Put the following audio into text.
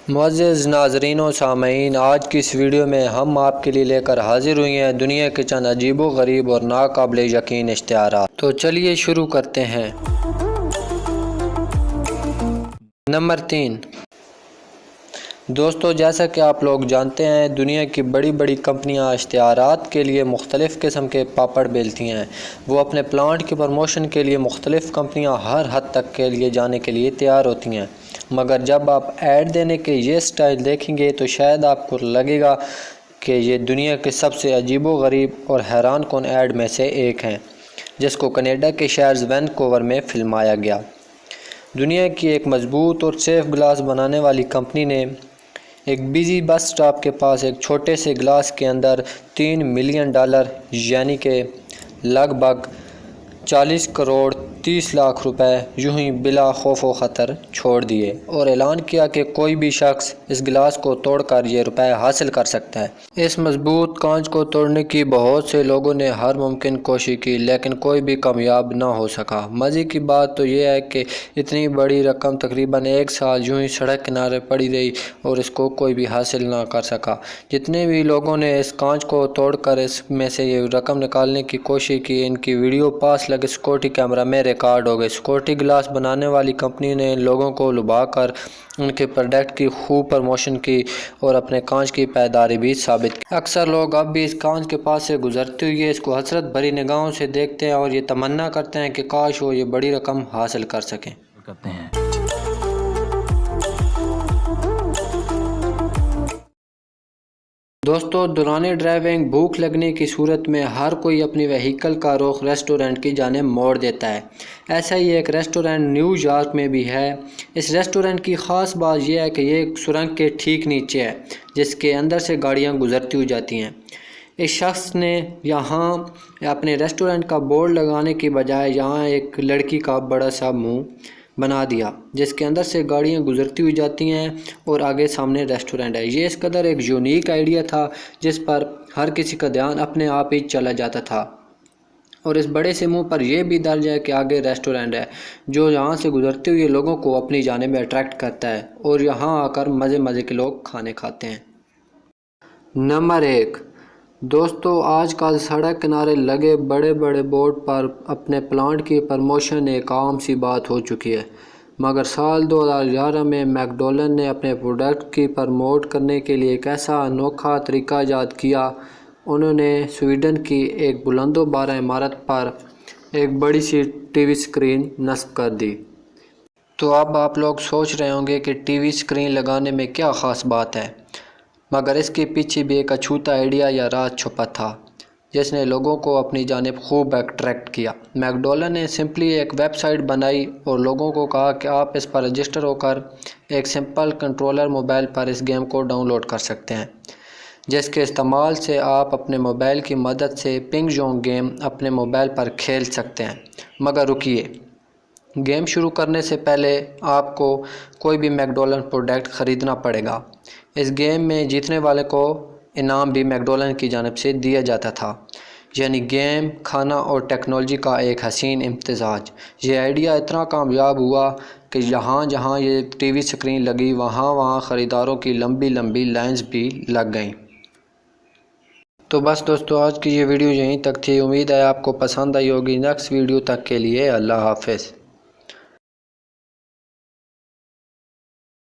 معزز ناظرین و سامعین، آج کی اس ویڈیو میں ہم آپ کے لیے لے کر حاضر ہوئی ہیں دنیا کے چند عجیب و غریب اور ناقابل یقین اشتہارات۔ تو چلیے شروع کرتے ہیں۔ نمبر 3۔ دوستو، جیسا کہ آپ لوگ جانتے ہیں، دنیا کی بڑی بڑی کمپنیاں اشتہارات کے لیے مختلف قسم کے پاپڑ بیلتی ہیں۔ وہ اپنے پلانٹ کی پروموشن کے لیے مختلف کمپنیاں ہر حد تک کے لیے جانے کے لیے تیار ہوتی ہیں، مگر جب آپ ایڈ دینے کے یہ سٹائل دیکھیں گے تو شاید آپ کو لگے گا کہ یہ دنیا کے سب سے عجیب و غریب اور حیران کن ایڈ میں سے ایک ہیں، جس کو کینیڈا کے شہر وینکوور میں فلمایا گیا۔ دنیا کی ایک مضبوط اور سیف گلاس بنانے والی کمپنی نے ایک بزی بس سٹاپ کے پاس ایک چھوٹے سے گلاس کے اندر $3 ملین یعنی کہ لگ بھگ 40 کروڑ 30 لاکھ روپے یوں ہی بلا خوف و خطر چھوڑ دیے اور اعلان کیا کہ کوئی بھی شخص اس گلاس کو توڑ کر یہ روپے حاصل کر سکتا ہے۔ اس مضبوط کانچ کو توڑنے کی بہت سے لوگوں نے ہر ممکن کوشش کی، لیکن کوئی بھی کامیاب نہ ہو سکا۔ مزے کی بات تو یہ ہے کہ اتنی بڑی رقم تقریباً 1 سال یوں ہی سڑک کنارے پڑی رہی اور اس کو کوئی بھی حاصل نہ کر سکا۔ جتنے بھی لوگوں نے اس کانچ کو توڑ کر اس میں سے یہ رقم نکالنے کی کوشش کی، ان کی ویڈیو پاس لگے سیکورٹی کیمرہ میں ریکارڈ ہو گئی۔ سیکورٹی گلاس بنانے والی کمپنی نے ان لوگوں کو لبھا کر ان کے پروڈکٹ کی خوب پروموشن کی اور اپنے کانچ کی پائیداری بھی ثابت کی۔ اکثر لوگ اب بھی اس کانچ کے پاس سے گزرتے ہوئے اس کو حسرت بھری نگاہوں سے دیکھتے ہیں اور یہ تمنا کرتے ہیں کہ کاش وہ یہ بڑی رقم حاصل کر سکیں۔ دوستو، دوران ڈرائیونگ بھوک لگنے کی صورت میں ہر کوئی اپنی وہیکل کا رخ ریسٹورنٹ کی جانب موڑ دیتا ہے۔ ایسا ہی ایک ریسٹورنٹ نیو یارک میں بھی ہے۔ اس ریسٹورنٹ کی خاص بات یہ ہے کہ یہ ایک سرنگ کے ٹھیک نیچے ہے، جس کے اندر سے گاڑیاں گزرتی ہوئی جاتی ہیں۔ اس شخص نے یہاں اپنے ریسٹورنٹ کا بورڈ لگانے کی بجائے یہاں ایک لڑکی کا بڑا سا منہ بنا دیا، جس کے اندر سے گاڑیاں گزرتی ہوئی جاتی ہیں اور آگے سامنے ریسٹورنٹ ہے۔ یہ اس قدر ایک یونیک آئیڈیا تھا جس پر ہر کسی کا دھیان اپنے آپ ہی چلا جاتا تھا، اور اس بڑے سے منہ پر یہ بھی درج ہے کہ آگے ریسٹورنٹ ہے، جو یہاں سے گزرتے ہوئے لوگوں کو اپنی جانب میں اٹریکٹ کرتا ہے اور یہاں آ کر مزے مزے کے لوگ کھانے کھاتے ہیں۔ نمبر 1۔ دوستو، آج کل سڑک کنارے لگے بڑے بڑے بورڈ پر اپنے پلانٹ کی پروموشن ایک عام سی بات ہو چکی ہے، مگر سال 2011 میں میک ڈونلڈ نے اپنے پروڈکٹ کی پروموٹ کرنے کے لیے ایک ایسا انوکھا طریقہ ایجاد کیا۔ انہوں نے سویڈن کی ایک بلند و بالا عمارت پر ایک بڑی سی ٹی وی اسکرین نصب کر دی۔ تو اب آپ لوگ سوچ رہے ہوں گے کہ ٹی وی اسکرین لگانے میں کیا خاص بات ہے، مگر اس کے پیچھے بھی ایک اچھوتا آئیڈیا یا راز چھپا تھا، جس نے لوگوں کو اپنی جانب خوب اٹریکٹ کیا۔ میک ڈونلڈ نے سمپلی ایک ویب سائٹ بنائی اور لوگوں کو کہا کہ آپ اس پر رجسٹر ہو کر ایک سمپل کنٹرولر موبائل پر اس گیم کو ڈاؤن لوڈ کر سکتے ہیں، جس کے استعمال سے آپ اپنے موبائل کی مدد سے پنگ جونگ گیم اپنے موبائل پر کھیل سکتے ہیں۔ مگر رکیے، گیم شروع کرنے سے پہلے آپ کو کوئی بھی میک ڈونلڈ پروڈکٹ خریدنا پڑے گا۔ اس گیم میں جیتنے والے کو انعام بھی میک ڈونلڈ کی جانب سے دیا جاتا تھا، یعنی گیم، کھانا اور ٹیکنالوجی کا ایک حسین امتزاج۔ یہ آئیڈیا اتنا کامیاب ہوا کہ جہاں جہاں یہ ٹی وی اسکرین لگی وہاں وہاں خریداروں کی لمبی لمبی لائنز بھی لگ گئیں۔ تو بس دوستو، آج کی یہ ویڈیو یہیں تک تھی۔ امید ہے آپ کو پسند آئی ہوگی۔ نیکسٹ ویڈیو تک کے لیے اللہ حافظ۔